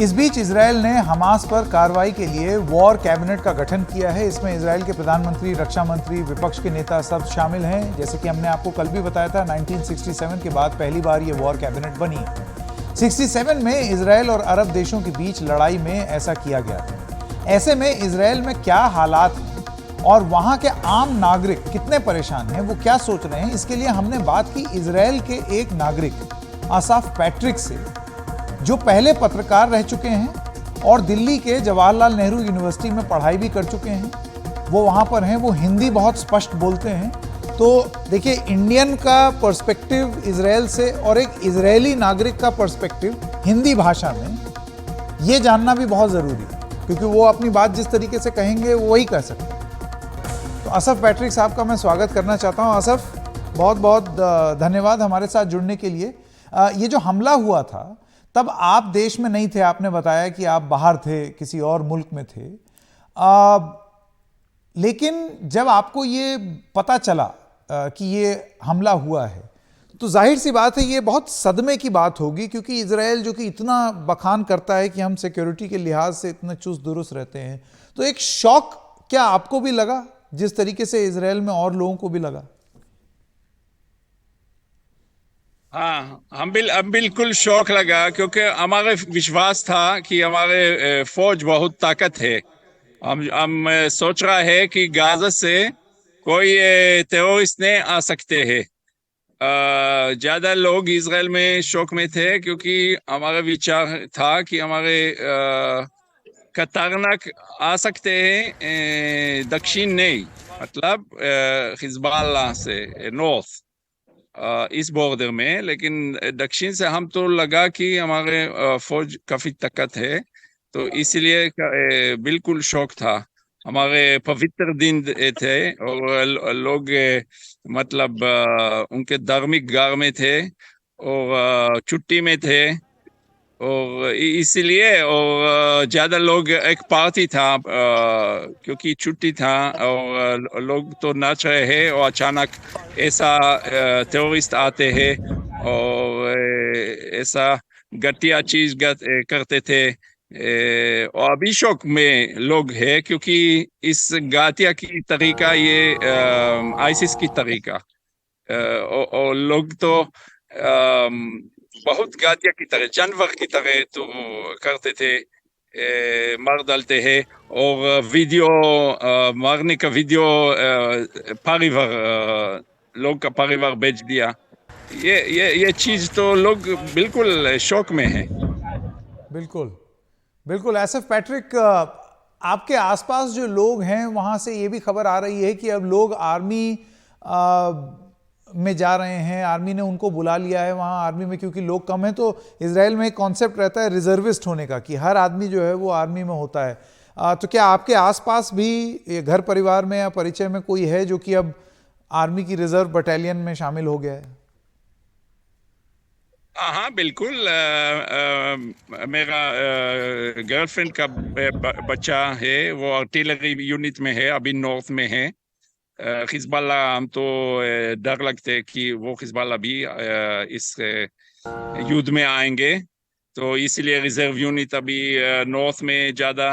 इस बीच इजरायल ने हमास पर कार्रवाई के लिए वॉर कैबिनेट का गठन किया है। इसमें इजरायल के प्रधानमंत्री, रक्षा मंत्री, विपक्ष के नेता सब शामिल हैं। जैसे कि हमने आपको कल भी बताया था, 1967 के बाद पहली बार ये वॉर कैबिनेट बनी है। 67 में इजरायल और अरब देशों के बीच लड़ाई में ऐसा किया गया था। ऐसे में इजरायल में क्या हालात हैं और वहां के आम नागरिक कितने परेशान हैं, वो क्या सोच रहे हैं, इसके लिए हमने बात की इजरायल के एक नागरिक आसाफ पैट्रिक से, जो पहले पत्रकार रह चुके हैं और दिल्ली के जवाहरलाल नेहरू यूनिवर्सिटी में पढ़ाई भी कर चुके हैं। वो वहाँ पर हैं, वो हिंदी बहुत स्पष्ट बोलते हैं। तो देखिए, इंडियन का पर्सपेक्टिव इजरायल से और एक इजरायली नागरिक का पर्सपेक्टिव हिंदी भाषा में, ये जानना भी बहुत ज़रूरी है, क्योंकि वो अपनी बात जिस तरीके से कहेंगे वो वही कह सकते हैं। तो आसाफ पैट्रिक साहब का मैं स्वागत करना चाहता हूँ। आसाफ, बहुत बहुत धन्यवाद हमारे साथ जुड़ने के लिए। ये जो हमला हुआ था, तब आप देश में नहीं थे, आपने बताया कि आप बाहर थे, किसी और मुल्क में थे। लेकिन जब आपको ये पता चला कि ये हमला हुआ है, तो जाहिर सी बात है ये बहुत सदमे की बात होगी, क्योंकि इजरायल जो कि इतना बखान करता है कि हम सिक्योरिटी के लिहाज से इतने चुस्त दुरुस्त रहते हैं, तो एक शौक क्या आपको भी लगा, जिस तरीके से इजरायल में और लोगों को भी लगा? हाँ, हम बिल्कुल शौक लगा, क्योंकि हमारे विश्वास था कि हमारे फौज बहुत ताकत है। हम सोच रहा है कि गाजा से कोई टेररिस्ट नहीं आ सकते हैं। ज्यादा लोग इजराइल में शौक में थे, क्योंकि हमारा विचार था कि हमारे खतरनाक आ सकते हैं दक्षिण नहीं, मतलब हिजबुल्लाह से नॉर्थ, इस बॉर्डर में। लेकिन दक्षिण से हम तो लगा कि हमारे फौज काफी ताकत है, तो इसलिए बिल्कुल शौक था। हमारे पवित्र दिन थे और लोग मतलब उनके धार्मिक घर में थे और छुट्टी में थे, और इसलिए और ज्यादा लोग, एक पार्टी था क्योंकि छुट्टी था, और लोग तो नाच रहे हैं, और अचानक ऐसा टेररिस्ट आते हैं और ऐसा घटिया चीज करते थे। और अभी शौक में लोग हैं, क्योंकि इस घटिया की तरीका ये आईसिस की तरीका, और लोग तो बहुत घटिया की तरह, जानवर की तरह तो करते थे, मार डालते हैं, और वीडियो मारने का वीडियो परिवार, लोग का परिवार बेच दिया। ये चीज तो लोग बिल्कुल शौक में है। बिल्कुल बिल्कुल। आसिफ पैट्रिक, आपके आसपास जो लोग हैं वहाँ से ये भी खबर आ रही है कि अब लोग आर्मी में जा रहे हैं, आर्मी ने उनको बुला लिया है वहाँ आर्मी में, क्योंकि लोग कम हैं। तो इजराइल में एक कॉन्सेप्ट रहता है रिजर्विस्ट होने का, कि हर आदमी जो है वो आर्मी में होता है। तो क्या आपके आसपास भी घर परिवार में या परिचय में कोई है जो कि अब आर्मी की रिजर्व बटालियन में शामिल हो गया है? हाँ, बिल्कुल। मेरा गर्लफ्रेंड का बच्चा है, वो आर्टिलरी यूनिट में है, अभी नॉर्थ में है। हिजबुल्ला, हम तो डर लगते कि वो हिजबुल्ला भी इस युद्ध में आएंगे, तो इसलिए रिजर्व यूनिट अभी नॉर्थ में ज्यादा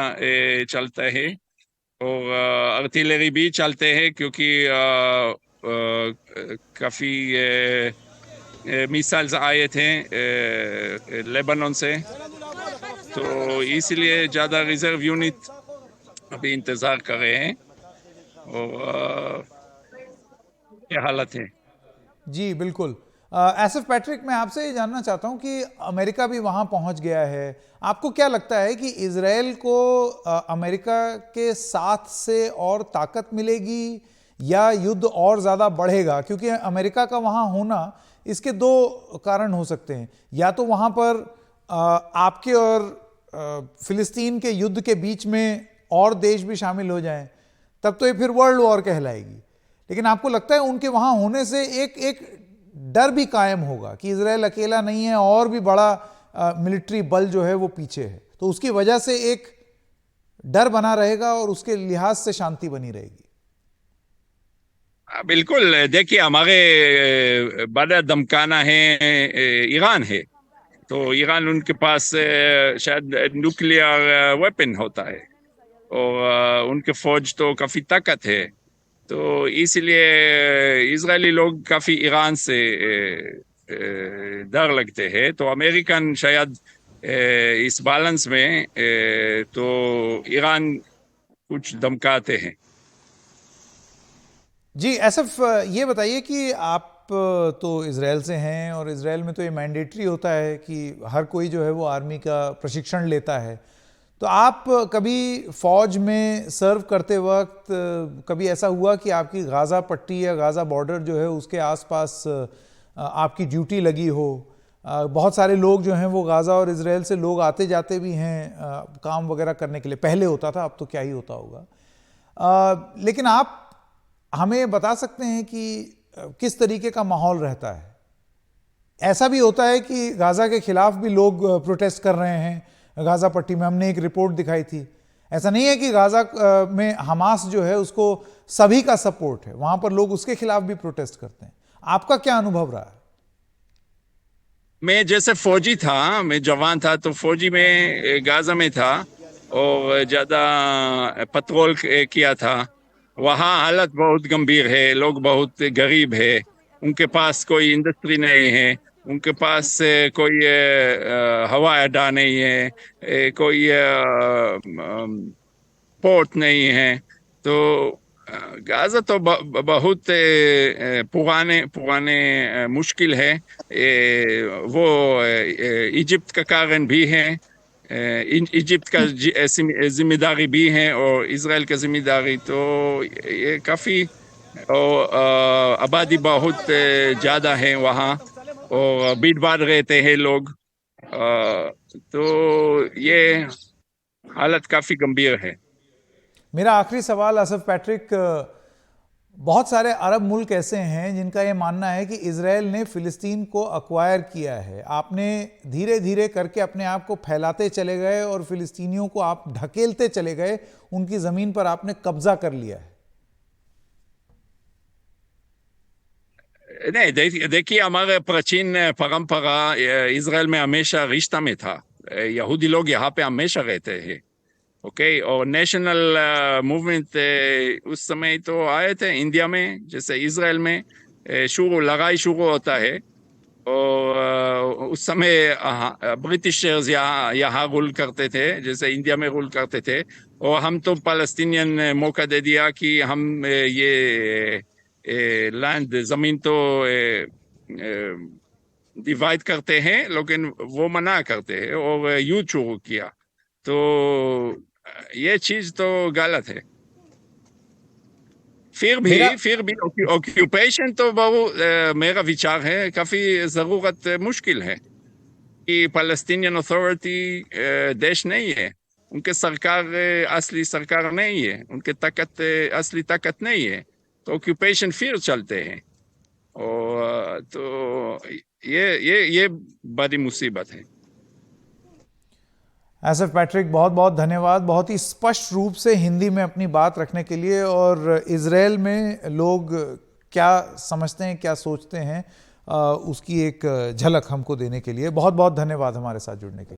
चलता है, और आर्टिलरी भी चलते हैं, क्योंकि काफी मिसाइल्स आए थे लेबनान से, तो इसलिए ज्यादा रिजर्व यूनिट अभी इंतजार कर रहे हैं। और क्या हालत है? जी बिल्कुल। आसिफ पैट्रिक, मैं आपसे ये जानना चाहता हूं कि अमेरिका भी वहां पहुंच गया है। आपको क्या लगता है कि इजराइल को अमेरिका के साथ से और ताकत मिलेगी या युद्ध और ज़्यादा बढ़ेगा? क्योंकि अमेरिका का वहां होना, इसके दो कारण हो सकते हैं। या तो वहां पर आपके और फिलिस्तीन के युद्ध के बीच में और देश भी शामिल हो जाएं, तब तो ये फिर वर्ल्ड वॉर कहलाएगी। लेकिन आपको लगता है उनके वहां होने से एक एक डर भी कायम होगा कि इजराइल अकेला नहीं है, और भी बड़ा मिलिट्री बल जो है वो पीछे है, तो उसकी वजह से एक डर बना रहेगा और उसके लिहाज से शांति बनी रहेगी? बिल्कुल। देखिए, हमारे बड़ा धमकाना है ईरान है, तो ईरान उनके पास शायद न्यूक्लियर वेपन होता है, और उनके फौज तो काफी ताकत है। तो इसलिए इजरायली लोग काफी ईरान से डर लगते हैं। तो अमेरिकन शायद इस बैलेंस में तो ईरान कुछ धमकाते हैं। जी एसएफ, ये बताइए कि आप तो इजराइल से हैं और इजराइल में तो ये मैंडेटरी होता है कि हर कोई जो है वो आर्मी का प्रशिक्षण लेता है। तो आप कभी फौज में सर्व करते वक्त कभी ऐसा हुआ कि आपकी गाज़ा पट्टी या गाज़ा बॉर्डर जो है उसके आसपास आपकी ड्यूटी लगी हो? बहुत सारे लोग जो हैं वो गाज़ा और इजराइल से लोग आते जाते भी हैं काम वगैरह करने के लिए। पहले होता था, अब तो क्या ही होता होगा। लेकिन आप हमें बता सकते हैं कि किस तरीके का माहौल रहता है? ऐसा भी होता है कि गाज़ा के खिलाफ भी लोग प्रोटेस्ट कर रहे हैं गाज़ा पट्टी में? हमने एक रिपोर्ट दिखाई थी। ऐसा नहीं है कि गाज़ा में हमास जो है उसको सभी का सपोर्ट है, वहां पर लोग उसके खिलाफ भी प्रोटेस्ट करते हैं। आपका क्या अनुभव रहा है? मैं जैसे फौजी था, मैं जवान था, तो फौजी में गाजा में था और ज्यादा पेट्रोल किया था। वहाँ हालत बहुत गंभीर है, लोग बहुत गरीब है, उनके पास कोई इंडस्ट्री नहीं है, उनके पास कोई हवाई अड्डा नहीं है, कोई पोर्ट नहीं है। तो गाजा तो बहुत पुराने पुराने मुश्किल है। वो इजिप्ट का कारण भी है, इजिप्ट का जिम्मेदारी भी है और इजराइल का जिम्मेदारी। तो ये काफी और आबादी बहुत ज्यादा है वहाँ, और भीड़ भाड़ रहते हैं लोग। तो ये हालत काफी गंभीर है। मेरा आखिरी सवाल असफ पैट्रिक, बहुत सारे अरब मुल्क ऐसे हैं जिनका यह मानना है कि इजराइल ने फिलिस्तीन को अक्वायर किया है। आपने धीरे धीरे करके अपने आप को फैलाते चले गए और फिलिस्तीनियों को आप ढकेलते चले गए, उनकी जमीन पर आपने कब्जा कर लिया है। नहीं, देखिए हमारे प्राचीन परंपरा इजराइल में हमेशा रिश्ता में था। यहूदी लोग यहाँ पे हमेशा रहते हैं। ओके, और नेशनल मूवमेंट उस समय तो आए थे इंडिया में, जैसे इजराइल में शुरू लड़ाई शुरू होता है। और उस समय ब्रिटिशर्स यहाँ रूल करते थे, जैसे इंडिया में रूल करते थे। और हम तो पैलेस्टीनियन मौका दे दिया कि हम ये लैंड जमीन तो डिवाइड करते हैं, लेकिन वो मना करते हैं और युद्ध शुरू किया। तो ये चीज तो गलत है। मेरा फिर भी ऑक्यूपेशन तो बहुत मेरा विचार है काफी जरूरत मुश्किल है कि पैलेस्टीनियन अथॉरिटी देश नहीं है, उनके सरकार असली सरकार नहीं है, उनके ताकत असली ताकत नहीं है, तो ऑक्यूपेशन फिर चलते हैं। और तो ये बड़ी मुसीबत है। एसएफ पैट्रिक, बहुत बहुत धन्यवाद बहुत ही स्पष्ट रूप से हिंदी में अपनी बात रखने के लिए, और इजराइल में लोग क्या समझते हैं, क्या सोचते हैं, उसकी एक झलक हमको देने के लिए। बहुत बहुत धन्यवाद हमारे साथ जुड़ने के लिए।